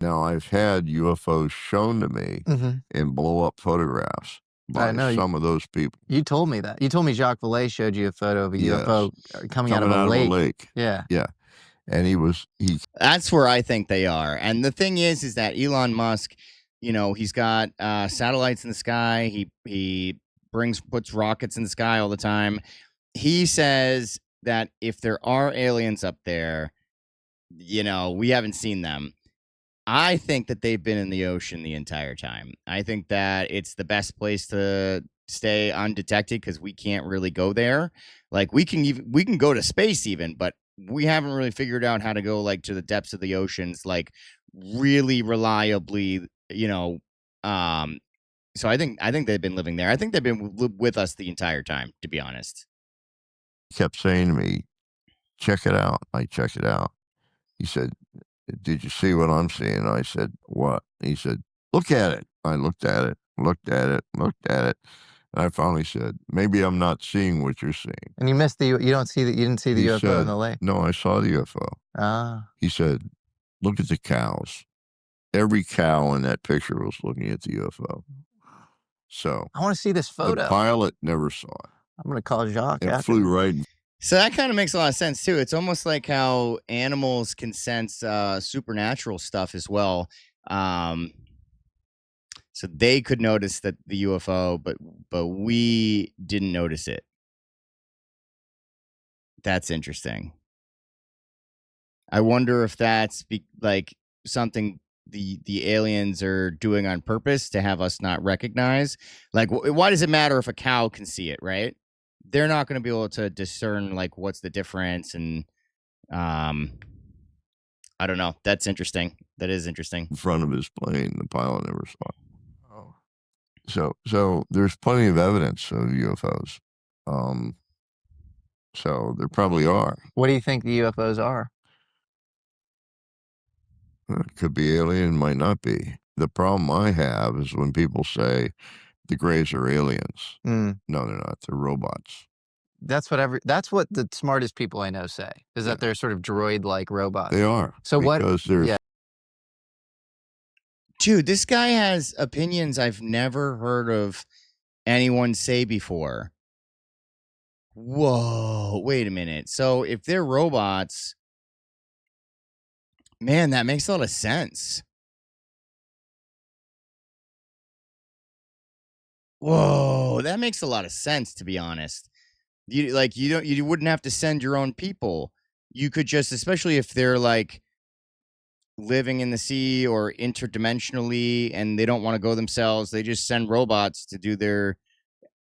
Now, I've had UFOs shown to me in blow-up photographs I by know. some of those people. You told me that. You told me Jacques Vallée showed you a photo of a Yes. UFO coming out of a lake. Yeah. Yeah. And That's where I think they are. And the thing is that Elon Musk, you know, he's got satellites in the sky. He puts rockets in the sky all the time. He says that if there are aliens up there, you know, we haven't seen them. I think that they've been in the ocean the entire time. I think that it's the best place to stay undetected because we can't really go there. Like we can go to space even, but we haven't really figured out how to go like to the depths of the oceans, like really reliably, you know. So I think they've been living there. I think they've been with us the entire time, to be honest. He kept saying to me, check it out. I checked it out. He said, did you see what I'm seeing? I said, what? He said, look at it. I looked at it, looked at it, looked at it. And I finally said, maybe I'm not seeing what you're seeing. And you missed you didn't see the UFO in the lake. No, I saw the UFO. Ah. He said, look at the cows. Every cow in that picture was looking at the UFO. So I want to see this photo. The pilot never saw it. I'm going to call Jacques. It flew right. So that kind of makes a lot of sense too. It's almost like how animals can sense supernatural stuff as well. So they could notice that the UFO, but we didn't notice it. That's interesting. I wonder if that's like something the aliens are doing on purpose to have us not recognize. Like, why does it matter if a cow can see it, right? They're not going to be able to discern like what's the difference, and I don't know. That's interesting. That is interesting. In front of his plane, the pilot never saw it. Oh, so there's plenty of evidence of UFOs. So there probably are. What do you think the UFOs are? It could be alien, might not be. The problem I have is when people say the Greys are aliens. No, they're not. They're robots. That's what the smartest people I know say, is that they're sort of droid-like robots. They are. So Dude, this guy has opinions I've never heard of anyone say before. Whoa, wait a minute. So if they're robots, man, that makes a lot of sense. Whoa, that makes a lot of sense, to be honest. You wouldn't have to send your own people. You could just, especially if they're like living in the sea or interdimensionally and they don't want to go themselves, they just send robots to do their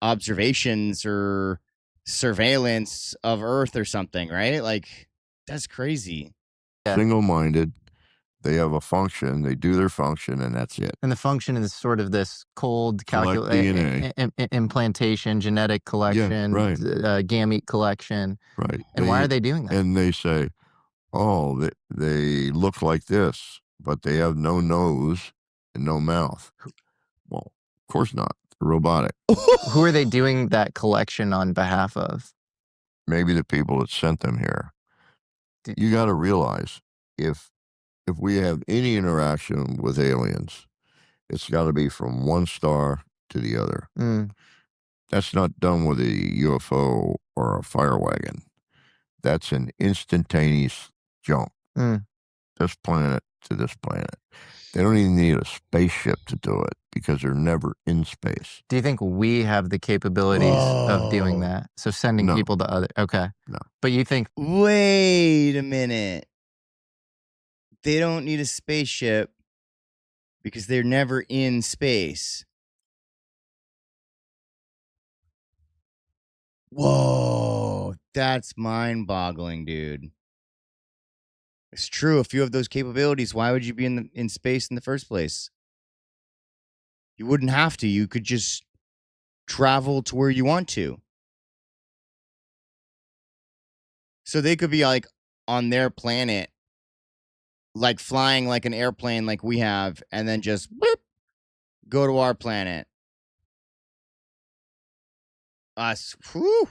observations or surveillance of Earth or something, right? Like, that's crazy. Single-minded. They have a function. They do their function, and that's it. And the function is sort of this cold implantation, genetic collection, gamete collection. Right. And why are they doing that? And they say, oh, they look like this, but they have no nose and no mouth. Well, of course not. They're robotic. Who are they doing that collection on behalf of? Maybe the people that sent them here. You got to realize, if we have any interaction with aliens, it's got to be from one star to the other. That's not done with a UFO or a fire wagon. That's an instantaneous jump. This planet to this planet. They don't even need a spaceship to do it because they're never in space. Do you think we have the capabilities of doing that? So sending people to other... Okay. No. But you think... Wait a minute. They don't need a spaceship because they're never in space. Whoa, that's mind-boggling, dude. It's true. If you have those capabilities, why would you be in space in the first place? You wouldn't have to. You could just travel to where you want to. So they could be like on their planet, like flying like an airplane like we have, and then just go to our planet. Us. Woo.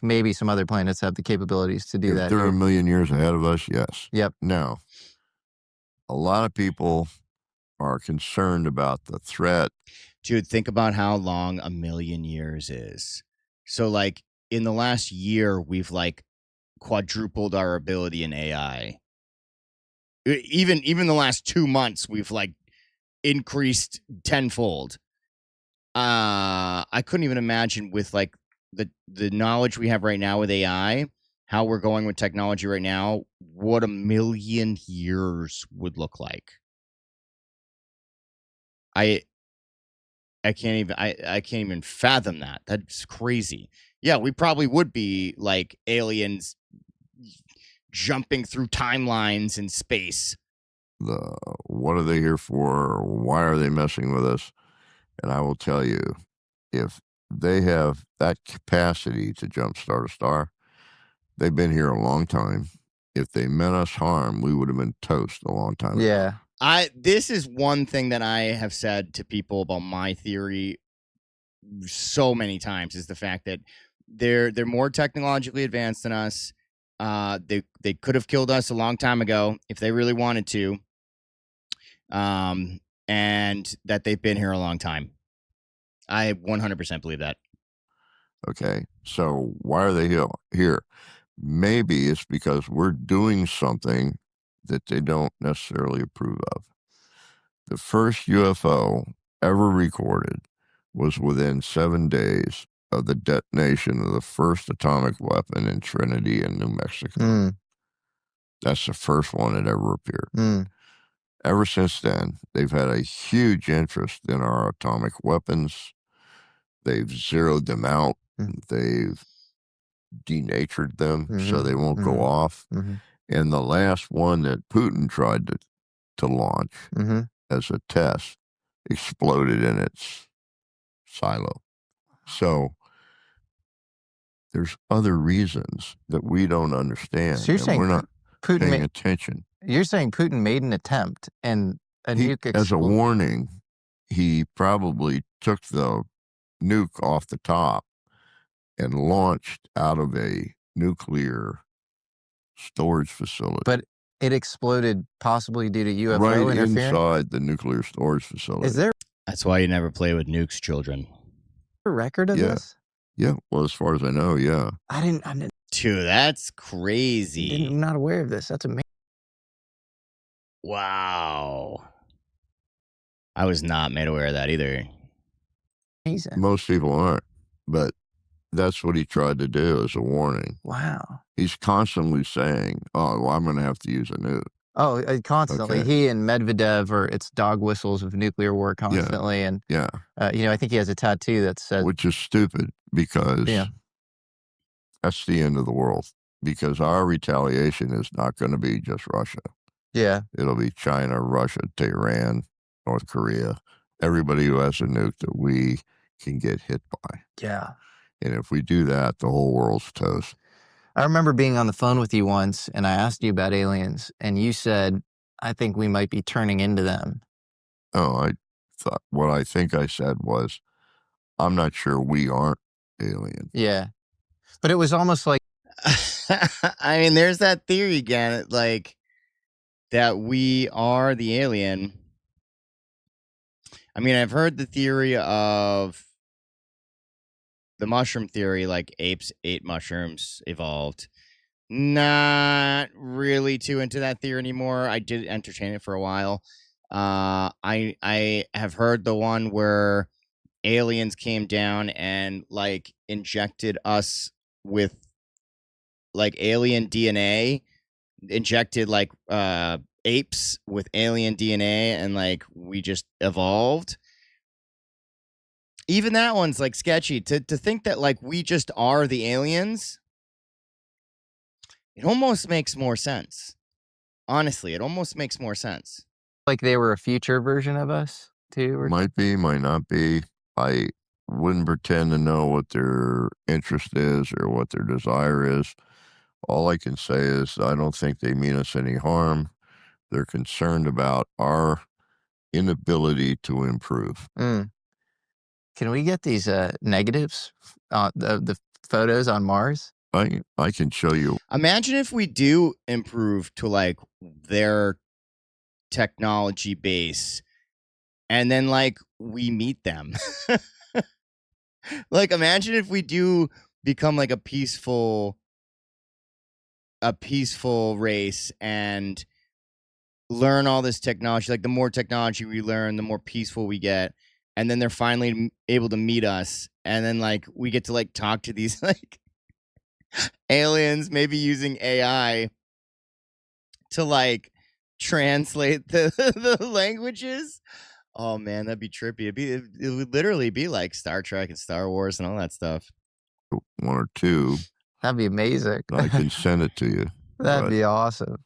Maybe some other planets have the capabilities to do that. They're a million years ahead of us, yes. Yep. Now, a lot of people are concerned about the threat. Dude, think about how long a million years is. So, like, in the last year, we've like quadrupled our ability in AI. Even the last 2 months, we've like increased tenfold. I couldn't even imagine with like the knowledge we have right now with AI, how we're going with technology right now, what a million years would look like. I can't even fathom that. That's crazy. Yeah, we probably would be like aliens jumping through timelines in space. What are they here for? Why are they messing with us? And I will tell you, if they have that capacity to jumpstart a star, they've been here a long time. If they meant us harm, we would have been toast a long time ago. Yeah. This is one thing that I have said to people about my theory so many times, is the fact that they're more technologically advanced than us. They could have killed us a long time ago if they really wanted to. And that they've been here a long time. I 100% believe that. Okay, so why are they here? Maybe it's because we're doing something that they don't necessarily approve of. The first UFO ever recorded was within 7 days of the detonation of the first atomic weapon in Trinity in New Mexico. That's the first one that ever appeared. Ever since then, they've had a huge interest in our atomic weapons. They've zeroed them out. They've denatured them so they won't go off. And the last one that Putin tried to launch as a test exploded in its silo. So there's other reasons that we don't understand. So you're saying we're not Putin paying attention. You're saying Putin made an attempt and a nuke As a warning, he probably took the nuke off the top and launched out of a nuclear storage facility. But it exploded possibly due to UFO right interference? inside the nuclear storage facility. Is there That's why you never play with nukes, children. a record of this? Yeah, well, as far as I know, yeah. I didn't Dude, that's crazy. I'm not aware of this. That's amazing. Wow. I was not made aware of that either. Amazing. Most people aren't, but that's what he tried to do as a warning. Wow. He's constantly saying, oh, well, I'm going to have to use a nuke. Oh, constantly. Okay. He and Medvedev it's dog whistles of nuclear war constantly. And, Yeah, I think he has a tattoo that says, which is stupid because that's the end of the world. Because our retaliation is not going to be just Russia. yeah, It'll be China, Russia, Tehran, North Korea, everybody who has a nuke that we can get hit by. yeah. And if we do that, the whole world's toast. I remember being on the phone with you once and I asked you about aliens and you said, I think we might be turning into them. Oh, what I think I said was, I'm not sure we aren't alien. Yeah. But it was almost like, I mean, there's that theory again, like that we are the alien. I mean, I've heard the theory of the mushroom theory, like apes ate mushrooms, evolved. Not really too into that theory anymore. I did entertain it for a while. I have heard the one where aliens came down and like injected us with like alien DNA, injected like apes with alien DNA, and like we just evolved. Even that one's like sketchy. To think that like we just are the aliens, it almost makes more sense. Honestly, it almost makes more sense. like they were a future version of us too. Or Might be, might not be. I wouldn't pretend to know what their interest is or what their desire is. All I can say is I don't think they mean us any harm. They're concerned about our inability to improve. Can we get these negatives, the photos on Mars? I can show you. Imagine if we do improve to like their technology base, and then like we meet them. Like, imagine if we do become like a peaceful race and learn all this technology. Like, the more technology we learn, the more peaceful we get, and then they're finally able to meet us, and then like we get to like talk to these like aliens, maybe using AI to like translate the the languages. Oh man, that'd be trippy. It would literally be like Star Trek and Star Wars and all that stuff. One or two. That'd be amazing. I can send it to you. That'd be awesome.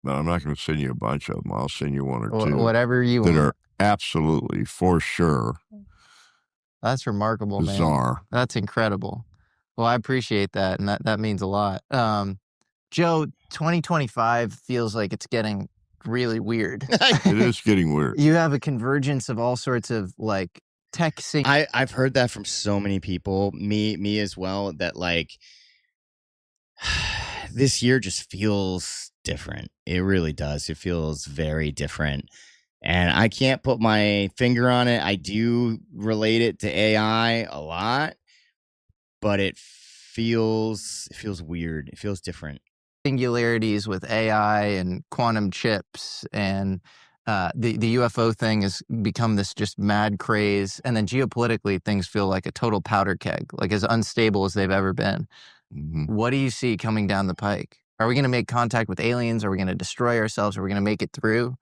But I'm not going to send you a bunch of them. I'll send you one or two. Whatever you want. That are absolutely, for sure. That's remarkable, bizarre. Man. That's incredible. Well, I appreciate that, and that means a lot. Joe, 2025 feels like it's getting really weird. It is getting weird. You have a convergence of all sorts of like tech sync. I've heard that from so many people, me as well, that like this year just feels different. It really does. It feels very different. And I can't put my finger on it. I do relate it to AI a lot, but it feels weird. It feels different. Singularities with AI and quantum chips, and the UFO thing has become this just mad craze. And then geopolitically, things feel like a total powder keg, like as unstable as they've ever been. Mm-hmm. What do you see coming down the pike? Are we going to make contact with aliens? Are we going to destroy ourselves? Are we going to make it through?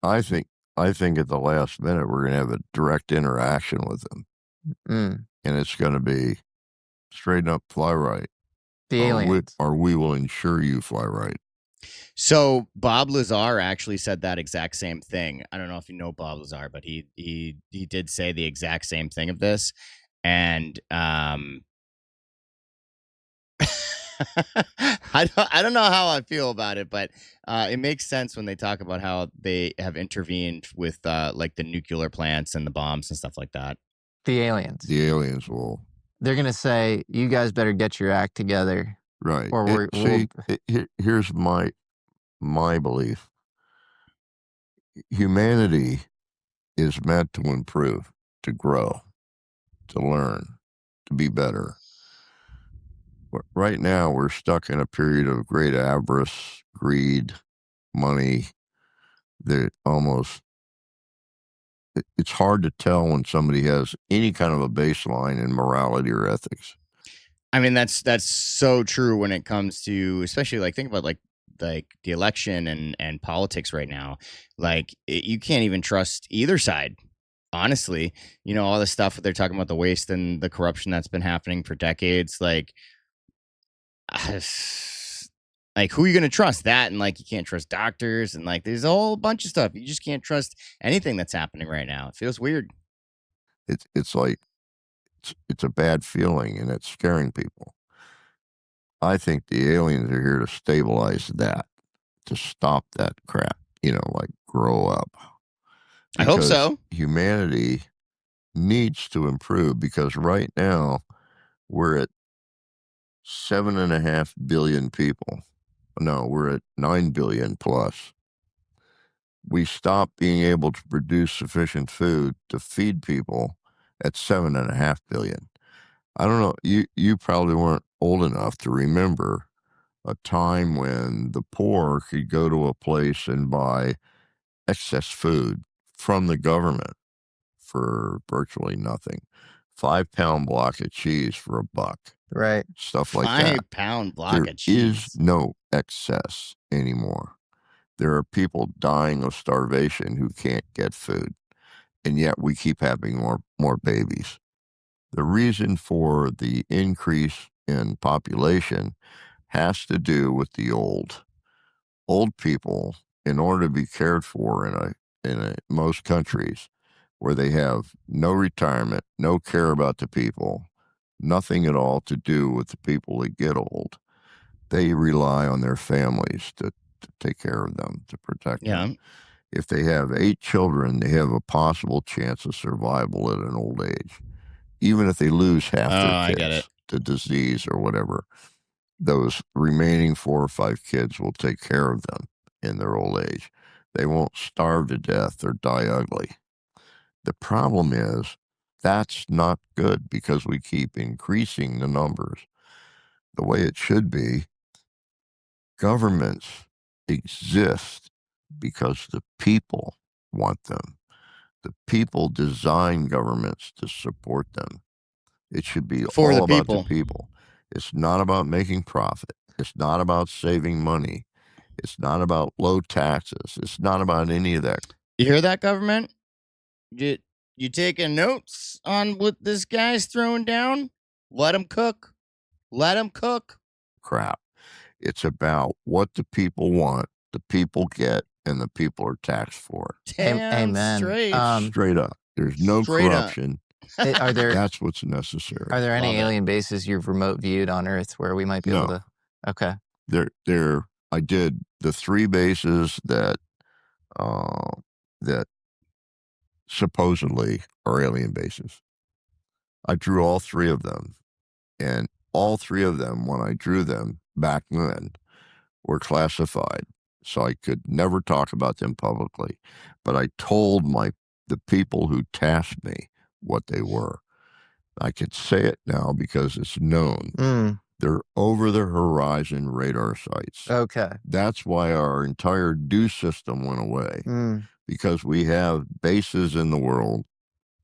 I think at the last minute we're going to have a direct interaction with them, and it's going to be straight up fly right. The aliens, or we will ensure you fly right. So Bob Lazar actually said that exact same thing. I don't know if you know Bob Lazar, but he did say the exact same thing of this, and I don't know how I feel about it, but it makes sense when they talk about how they have intervened with like the nuclear plants and the bombs and stuff like that. The aliens. The aliens will. They're going to say, you guys better get your act together. Right. Or here's my belief. Humanity is meant to improve, to grow, to learn, to be better. But right now, we're stuck in a period of great avarice, greed, money. That almost, it's hard to tell when somebody has any kind of a baseline in morality or ethics. I mean, that's so true when it comes to, especially like, think about like the election and politics right now. Like, you can't even trust either side. Honestly, you know, all the stuff that they're talking about, the waste and the corruption that's been happening for decades. Like who are you going to trust? That, and like you can't trust doctors, and like there's a whole bunch of stuff. You just can't trust anything that's happening right now. It feels weird. It's like it's a bad feeling, and it's scaring people. I think the aliens are here to stabilize that, to stop that crap. You know, like grow up. I hope so. Humanity needs to improve, because right now we're at 7.5 billion people. No, we're at 9 billion plus. We stopped being able to produce sufficient food to feed people at 7.5 billion. I don't know. You probably weren't old enough to remember a time when the poor could go to a place and buy excess food from the government for virtually nothing. 5-pound block of cheese for $1. Right. Stuff like that. 5-pound block of cheese. There is no excess anymore. There are people dying of starvation who can't get food, and yet we keep having more babies. The reason for the increase in population has to do with the old. Old people, in order to be cared for in most countries where they have no retirement, no care about the people, nothing at all to do with the people that get old, they rely on their families to take care of them, to protect them. If they have 8 children, they have a possible chance of survival at an old age. Even if they lose half their kids to disease or whatever, those remaining 4 or 5 kids will take care of them in their old age. They won't starve to death or die ugly. The problem is that's not good because we keep increasing the numbers. The way it should be, governments exist because the people want them. The people design governments to support them. It should be For the all about the people. people. It's not about making profit. It's not about saving money. It's not about low taxes. It's not about any of that You hear that, government? You taking notes on what this guy's throwing down? Let him cook. Let him cook. crap. It's about what the people want, the people get, and the people are taxed for it. Damn Amen. straight. Straight up. There's no Straight up. corruption. Are there That's what's necessary. are there any Love it. alien bases you've remote viewed on Earth where we might be able No. to? Okay. I did the 3 bases that supposedly are alien bases. I drew all 3 of them, and all 3 of them, when I drew them back then, were classified, so I could never talk about them publicly. But I told the people who tasked me what they were. I could say it now because it's known. They're over the horizon radar sites. Okay. That's why our entire DO system went away, because we have bases in the world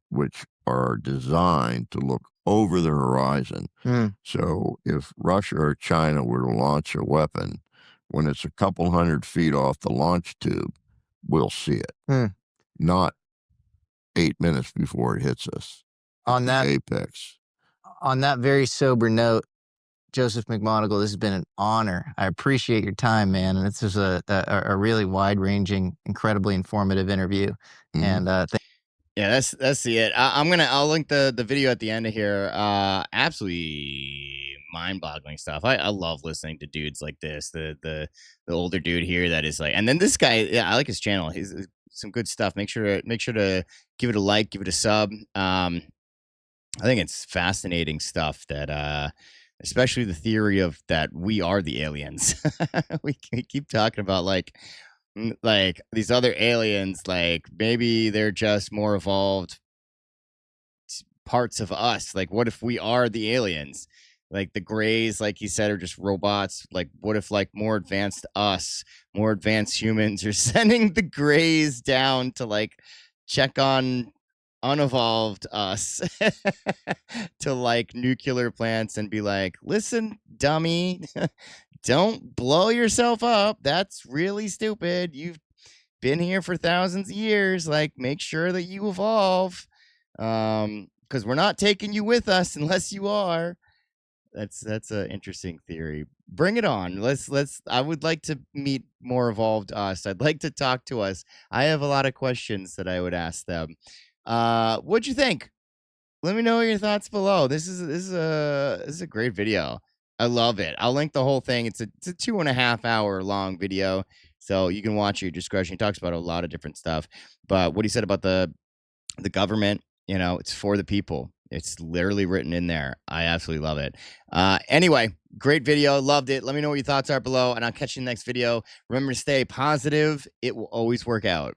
which are designed to look over the horizon. So if Russia or China were to launch a weapon, when it's a couple hundred feet off the launch tube, we'll see it. Not 8 minutes before it hits us. On that apex. On that very sober note, Joseph McMonagle, this has been an honor. I appreciate your time, man. And this is a really wide-ranging, incredibly informative interview. And yeah, that's it. I'll link the video at the end of here. Absolutely mind-boggling stuff. I love listening to dudes like this. The older dude here that is like, and then this guy, yeah, I like his channel. He's some good stuff. Make sure to give it a like, give it a sub. I think it's fascinating stuff that especially the theory of that we are the aliens. we keep talking about like these other aliens, like maybe they're just more evolved parts of us. Like, what if we are the aliens? Like the Greys, like he said, are just robots. Like, what if like more advanced humans are sending the Greys down to like check on unevolved us to like nuclear plants and be like, listen, dummy, don't blow yourself up. That's really stupid. You've been here for thousands of years. Like, make sure that you evolve. Because we're not taking you with us unless you are. That's an interesting theory. Bring it on. I would like to meet more evolved us. I'd like to talk to us. I have a lot of questions that I would ask them. What'd you think? Let me know your thoughts below. This is a great video. I love it. I'll link the whole thing. It's a 2.5 hour long video, so you can watch it at your discretion. He talks about a lot of different stuff, but what he said about the government, it's for the people. It's literally written in there. I absolutely love it. Anyway, great video. Loved it. Let me know what your thoughts are below, and I'll catch you in the next video. Remember to stay positive. It will always work out.